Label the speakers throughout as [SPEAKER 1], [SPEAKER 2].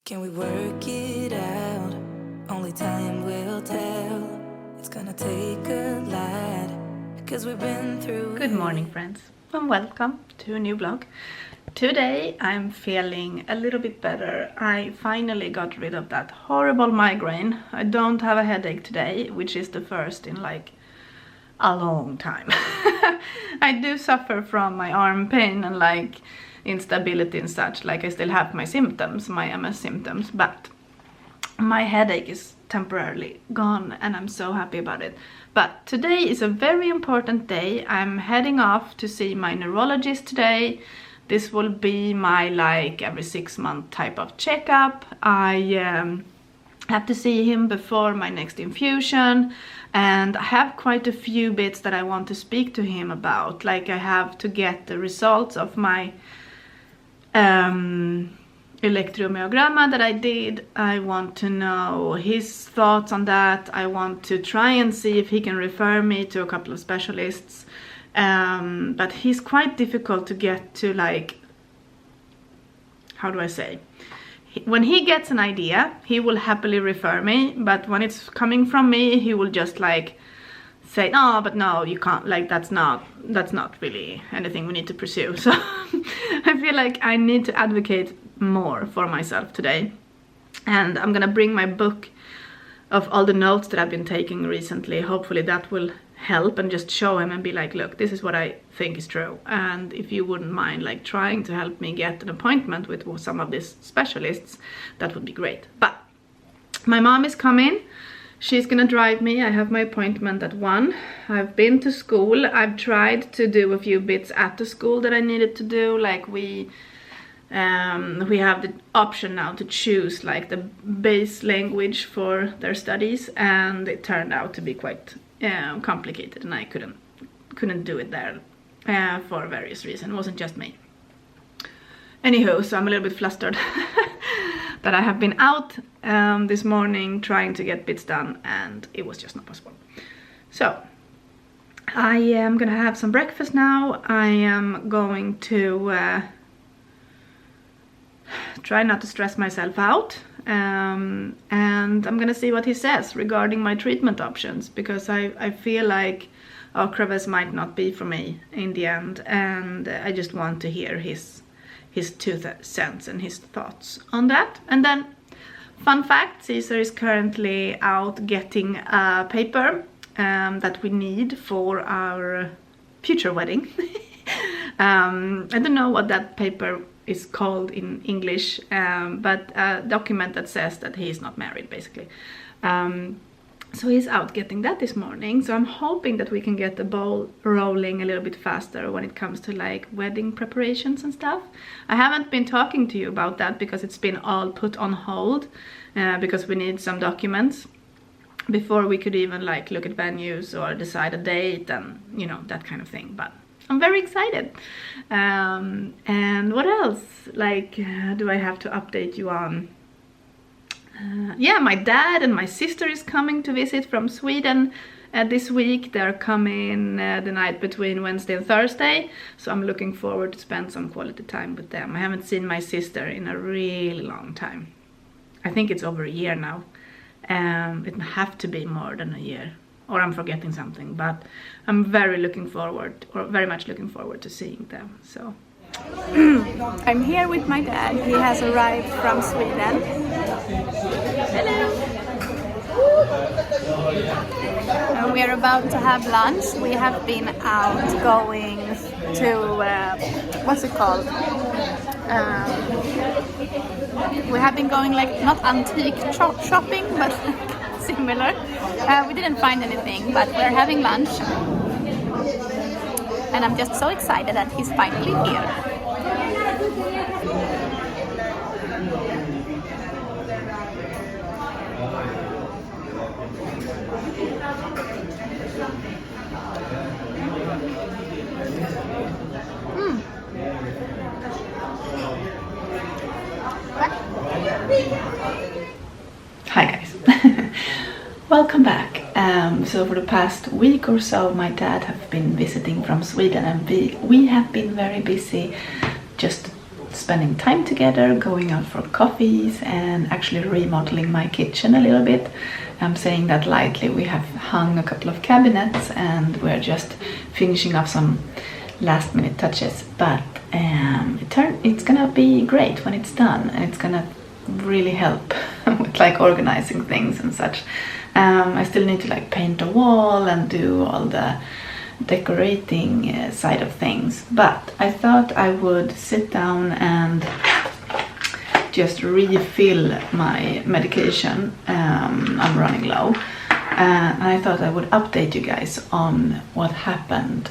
[SPEAKER 1] Can we work it out? Only time will tell. It's gonna take a lot, 'cause we've been through.
[SPEAKER 2] Good morning, friends, and welcome to a new vlog. Today I'm feeling a little bit better. I finally got rid of that horrible migraine. I don't have a headache today, which is the first in like a long time. I do suffer from my arm pain and like instability and such. Like I still have my symptoms, my MS symptoms, but my headache is temporarily gone and I'm so happy about it. But today is a very important day. I'm heading off to see my neurologist today. This will be my like every 6-month type of checkup. I have to see him before my next infusion, and I have quite a few bits that I want to speak to him about. Like I have to get the results of my electromyograph that I did. I want to know his thoughts on that. I want to try and see if he can refer me to a couple of specialists. But he's quite difficult to get to, like, how do I say? When he gets an idea, he will happily refer me, but when it's coming from me, he will just like say, no, but no, you can't, like that's not really anything we need to pursue. So I feel like I need to advocate more for myself today. And I'm gonna bring my book of all the notes that I've been taking recently. Hopefully that will help, and just show him and be like, look, this is what I think is true, and if you wouldn't mind like trying to help me get an appointment with some of these specialists, that would be great. But my mom is coming. She's gonna drive me. I have my appointment at 1. I've been to school. I've tried to do a few bits at the school that I needed to do. Like we have the option now to choose like the base language for their studies, and it turned out to be quite complicated, and I couldn't do it there for various reasons. It wasn't just me. Anywho, so I'm a little bit flustered that I have been out this morning trying to get bits done, and it was just not possible. So I am gonna have some breakfast now. I am going to try not to stress myself out, and I'm gonna see what he says regarding my treatment options, because I feel like Ocrevus might not be for me in the end, and I just want to hear his 2 cents and his thoughts on that. And then, fun fact, Caesar is currently out getting a paper that we need for our future wedding. I don't know what that paper is called in English, but a document that says that he is not married, basically. So he's out getting that this morning, so I'm hoping that we can get the ball rolling a little bit faster when it comes to like wedding preparations and stuff. I haven't been talking to you about that because it's been all put on hold, because we need some documents before we could even like look at venues or decide a date and, you know, that kind of thing. But I'm very excited. And what else, like, do I have to update you on? Yeah, my dad and my sister is coming to visit from Sweden this week. They're coming the night between Wednesday and Thursday, so I'm looking forward to spend some quality time with them. I haven't seen my sister in a really long time. I think it's over a year now. It have to be more than a year, or I'm forgetting something, but I'm very much looking forward to seeing them. So
[SPEAKER 3] I'm here with my dad. He has arrived from Sweden. Hello! We are about to have lunch. We have been out going to, what's it called? We have been going like, not antique shopping, but similar. We didn't find anything, but we're having lunch. And I'm just so excited that he's finally here.
[SPEAKER 2] Hi guys. Welcome back. So for the past week or so, my dad have been visiting from Sweden, and we have been very busy just spending time together, going out for coffees, and actually remodeling my kitchen a little bit. I'm saying that lightly. We have hung a couple of cabinets and we're just finishing up some last minute touches, but it's gonna be great when it's done, and it's gonna really help with like organizing things and such. I still need to like paint a wall and do all the decorating side of things, but I thought I would sit down and just refill my medication. I'm running low, and I thought I would update you guys on what happened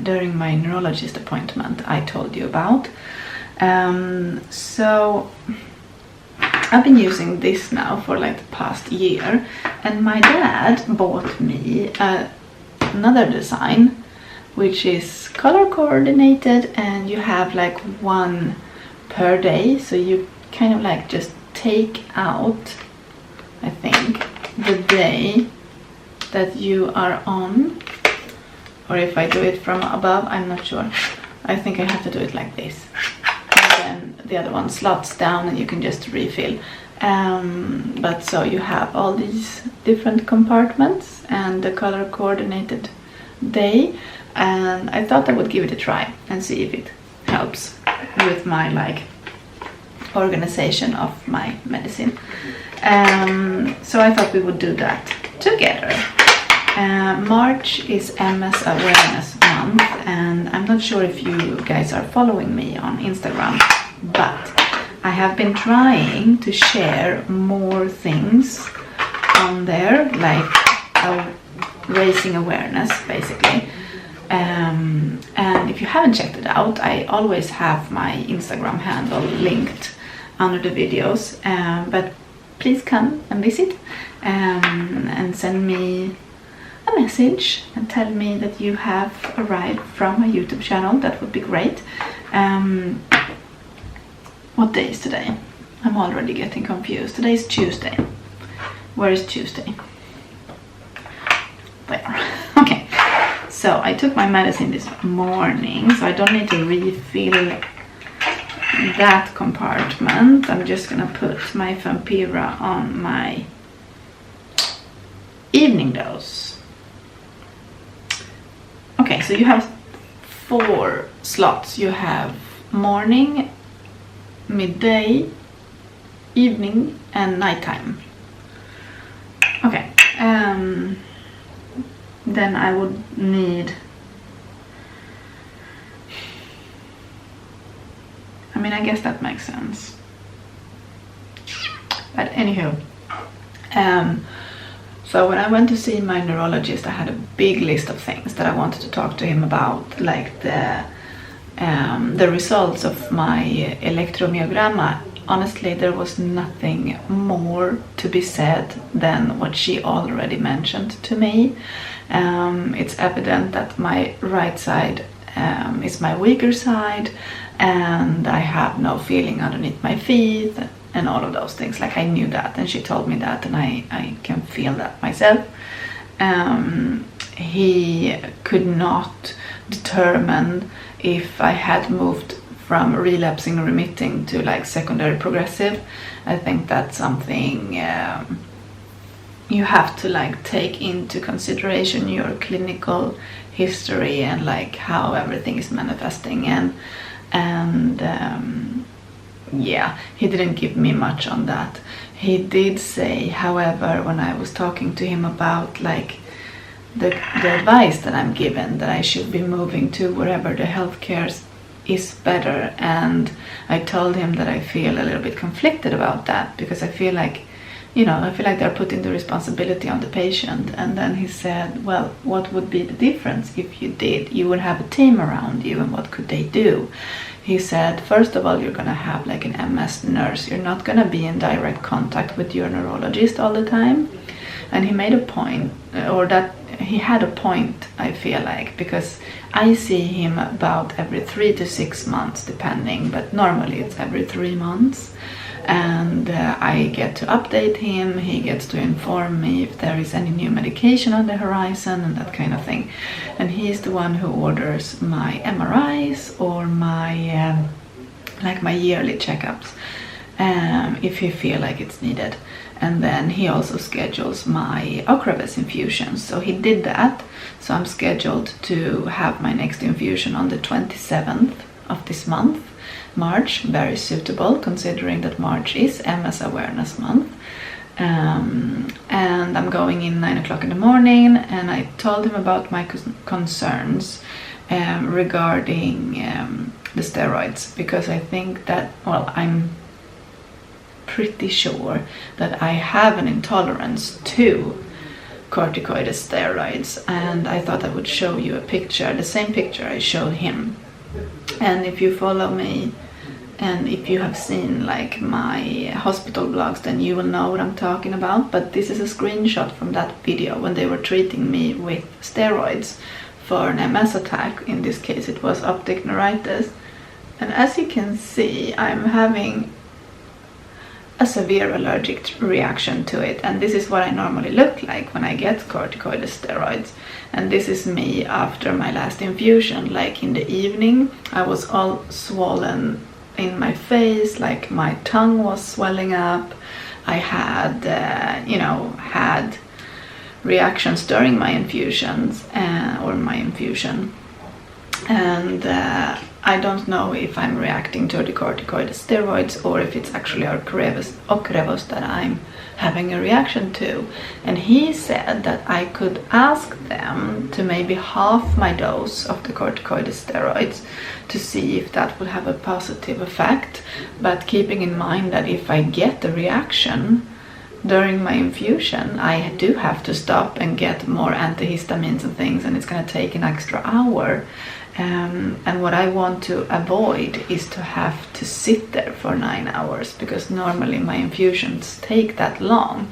[SPEAKER 2] during my neurologist appointment I told you about. So I've been using this now for like the past year, and my dad bought me another design which is color coordinated, and you have like one per day, so you kind of like just take out, I think, the day that you are on, or if I do it from above, I'm not sure. I think I have to do it like this, and then the other one slots down and you can just refill. But so you have all these different compartments and the color coordinated day, and I thought I would give it a try and see if it helps with my like organization of my medicine. So I thought we would do that together. March is MS Awareness Month, and I'm not sure if you guys are following me on Instagram, but I have been trying to share more things on there, like raising awareness basically. And if you haven't checked it out, I always have my Instagram handle linked under the videos, but please come and visit and send me a message and tell me that you have arrived from my YouTube channel. That would be great. What day is today? I'm already getting confused. Today is Tuesday. Where is Tuesday? There. Okay. So I took my medicine this morning, so I don't need to refill that compartment. I'm just gonna put my Vampira on my evening dose. Okay, so you have 4 slots. You have morning, midday, evening, and nighttime. Okay, then I would need, I mean, I guess that makes sense. But anywho, so when I went to see my neurologist, I had a big list of things that I wanted to talk to him about, like the results of my electromyograma. Honestly, there was nothing more to be said than what she already mentioned to me. It's evident that my right side is my weaker side, and I have no feeling underneath my feet and all of those things. Like, I knew that, and she told me that, and I can feel that myself. He could not determine if I had moved from relapsing remitting to like secondary progressive. I think that's something you have to like take into consideration, your clinical history and like how everything is manifesting, and yeah, he didn't give me much on that. He did say, however, when I was talking to him about like the advice that I'm given, that I should be moving to wherever the healthcare is better, and I told him that I feel a little bit conflicted about that, because I feel like, you know, I feel like they're putting the responsibility on the patient. And then he said, well, what would be the difference if you did? You would have a team around you, and what could they do? He said, first of all, you're gonna have like an MS nurse. You're not gonna be in direct contact with your neurologist all the time. And he made a point, or that he had a point, I feel like, because I see him about every 3 to 6 months depending, but normally it's every 3 months. And I get to update him, he gets to inform me if there is any new medication on the horizon and that kind of thing. And he's the one who orders my MRIs or my like my yearly checkups, if he feel like it's needed. And then he also schedules my Ocrevus infusions. So he did that. So I'm scheduled to have my next infusion on the 27th of this month, March. Very suitable considering that March is MS Awareness Month. And I'm going in 9 o'clock in the morning, and I told him about my concerns regarding the steroids, because I think that, well, I'm pretty sure that I have an intolerance to corticosteroids, and I thought I would show you a picture, the same picture I showed him. And if you follow me and if you have seen like my hospital blogs, then you will know what I'm talking about. But this is a screenshot from that video when they were treating me with steroids for an MS attack. In this case it was optic neuritis, and as you can see I'm having a severe allergic reaction to it, and this is what I normally look like when I get corticosteroids. And this is me after my last infusion. Like in the evening I was all swollen in my face, like my tongue was swelling up. I had had reactions during my infusions or my infusion, and I don't know if I'm reacting to the corticosteroids or if it's actually Ocrevus that I'm having a reaction to. And he said that I could ask them to maybe half my dose of the corticosteroids to see if that would have a positive effect, but keeping in mind that if I get the reaction during my infusion, I do have to stop and get more antihistamines and things, and it's going to take an extra hour. And what I want to avoid is to have to sit there for 9 hours, because normally my infusions take that long,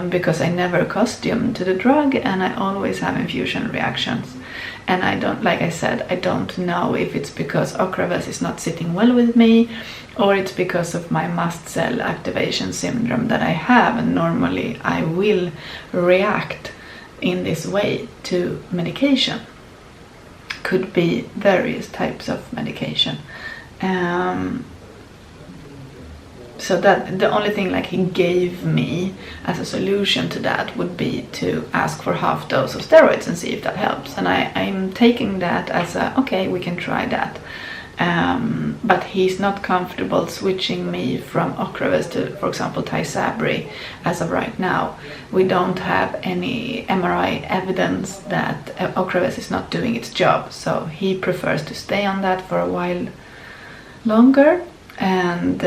[SPEAKER 2] because I never accustom to the drug and I always have infusion reactions. And I don't, like I said, I don't know if it's because Ocrevus is not sitting well with me, or it's because of my mast cell activation syndrome that I have, and normally I will react in this way to medication. Could be various types of medication. So that the only thing like he gave me as a solution to that would be to ask for half dose of steroids and see if that helps. And I'm taking that as a, okay, we can try that. But he's not comfortable switching me from Ocrevus to, for example, Tysabri as of right now. We don't have any MRI evidence that Ocrevus is not doing its job, so he prefers to stay on that for a while longer. And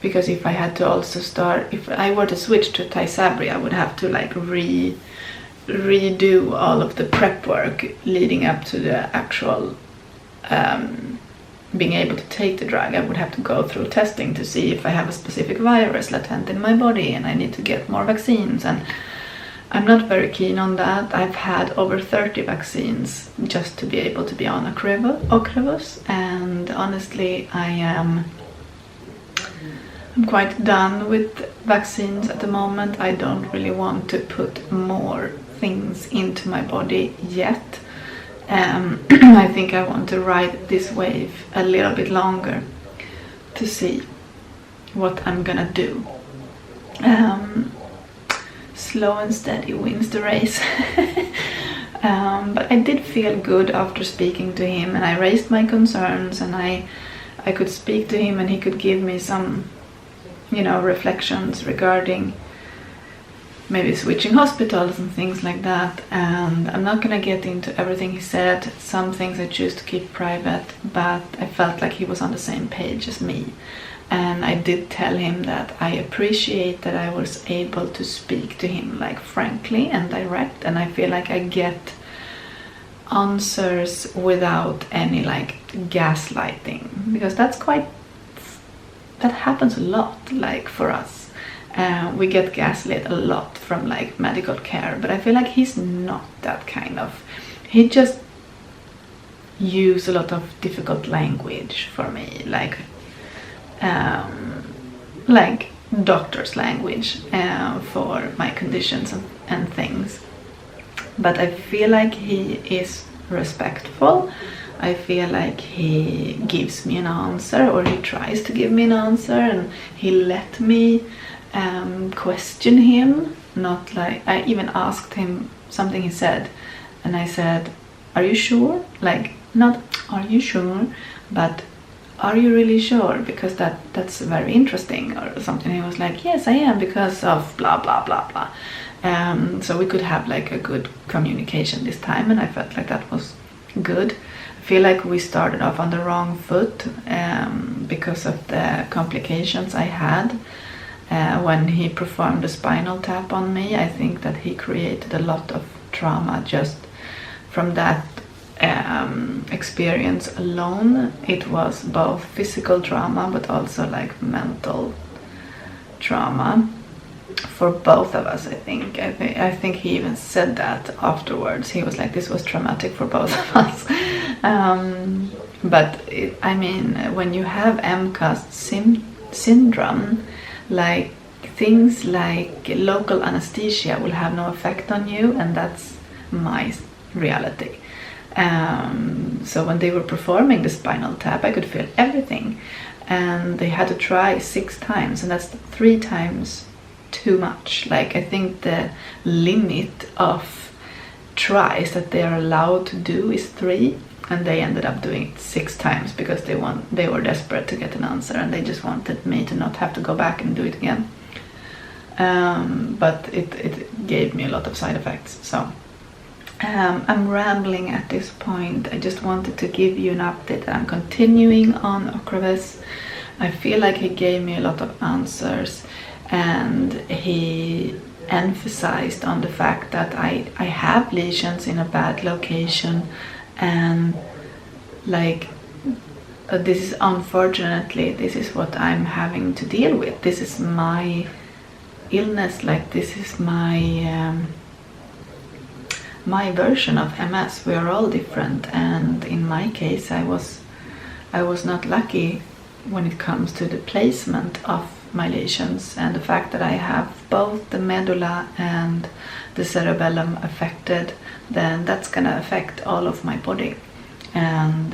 [SPEAKER 2] because if I had to also start, if I were to switch to Tysabri, I would have to like redo all of the prep work leading up to the actual being able to take the drug. I would have to go through testing to see if I have a specific virus latent in my body, and I need to get more vaccines, and I'm not very keen on that. I've had over 30 vaccines just to be able to be on Ocrevus, and honestly I'm quite done with vaccines at the moment. I don't really want to put more things into my body yet. I think I want to ride this wave a little bit longer to see what I'm gonna do. Slow and steady wins the race. But I did feel good after speaking to him, and I raised my concerns, and I could speak to him and he could give me some, reflections regarding maybe switching hospitals and things like that. And I'm not gonna get into everything he said. Some things I choose to keep private, but I felt like he was on the same page as me. And I did tell him that I appreciate that I was able to speak to him like frankly and direct, and I feel like I get answers without any like gaslighting, because that happens a lot, like for us. We get gaslit a lot from like medical care, but I feel like he's not that kind of. He just uses a lot of difficult language for me, like doctor's language for my conditions and things. But I feel like he is respectful I feel like he gives me an answer, or he tries to give me an answer, and he let me question him. Not like, I even asked him something he said, and I said, are you sure? Like, not are you sure, but are you really sure? Because that's very interesting, or something. He was like, yes, I am, because of blah blah blah blah. So we could have like a good communication this time, and I felt like that was good. I feel like we started off on the wrong foot because of the complications I had when he performed a spinal tap on me. I think that he created a lot of trauma just from that experience alone. It was both physical trauma but also like mental trauma for both of us. I think he even said that afterwards. He was like, this was traumatic for both of us. But I mean, when you have MCAS syndrome, like things like local anesthesia will have no effect on you, and that's my reality. So when they were performing the spinal tap, I could feel everything, and they had to try 6 times, and that's 3 times too much. Like, I think the limit of tries that they are allowed to do is 3, and they ended up doing it 6 times because they were desperate to get an answer, and they just wanted me to not have to go back and do it again. But it gave me a lot of side effects. So I'm rambling at this point. I just wanted to give you an update. I'm continuing on Ocrevus. I feel like he gave me a lot of answers, and he emphasized on the fact that I have lesions in a bad location, and like this is, unfortunately, this is what I'm having to deal with. This is my illness, like this is my my version of MS. We are all different, and in my case I was not lucky when it comes to the placement of my lesions, and the fact that I have both the medulla and the cerebellum affected, then that's gonna affect all of my body, and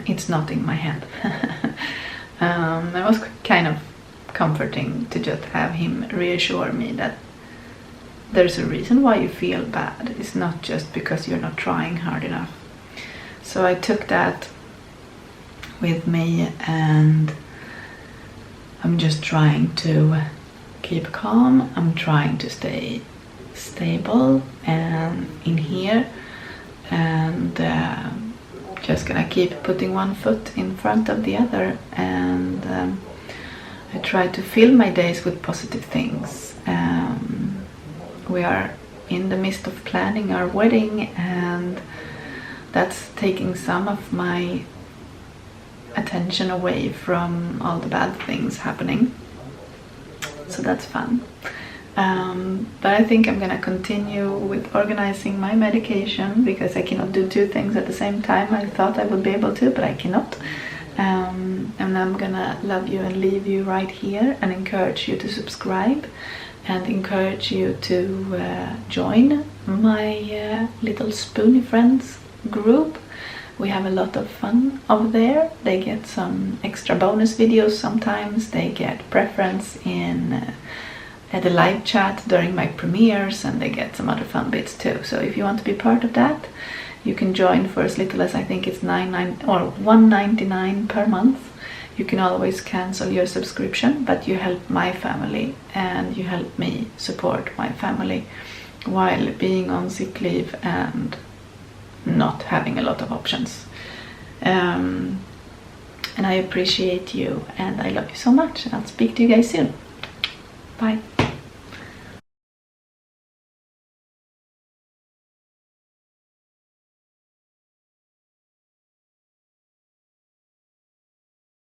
[SPEAKER 2] it's not in my hand. It was kind of comforting to just have him reassure me that there's a reason why you feel bad. It's not just because you're not trying hard enough. So I took that with me, and I'm just trying to keep calm. I'm trying to stay stable and in here, and just gonna keep putting one foot in front of the other, and I try to fill my days with positive things. We are in the midst of planning our wedding, and that's taking some of my attention away from all the bad things happening, so that's fun. But I think I'm gonna continue with organizing my medication, because I cannot do 2 things at the same time. I thought I would be able to, but I cannot. And I'm gonna love you and leave you right here, and encourage you to subscribe, and encourage you to join my little Spoonie friends group. We have a lot of fun over there. They get some extra bonus videos sometimes. They get preference in the live chat during my premieres, and they get some other fun bits too. So if you want to be part of that, you can join for as little as, I think it's $1.99 per month. You can always cancel your subscription, but you help my family, and you help me support my family while being on sick leave and not having a lot of options. And I appreciate you, and I love you so much. I'll speak to you guys soon. Bye.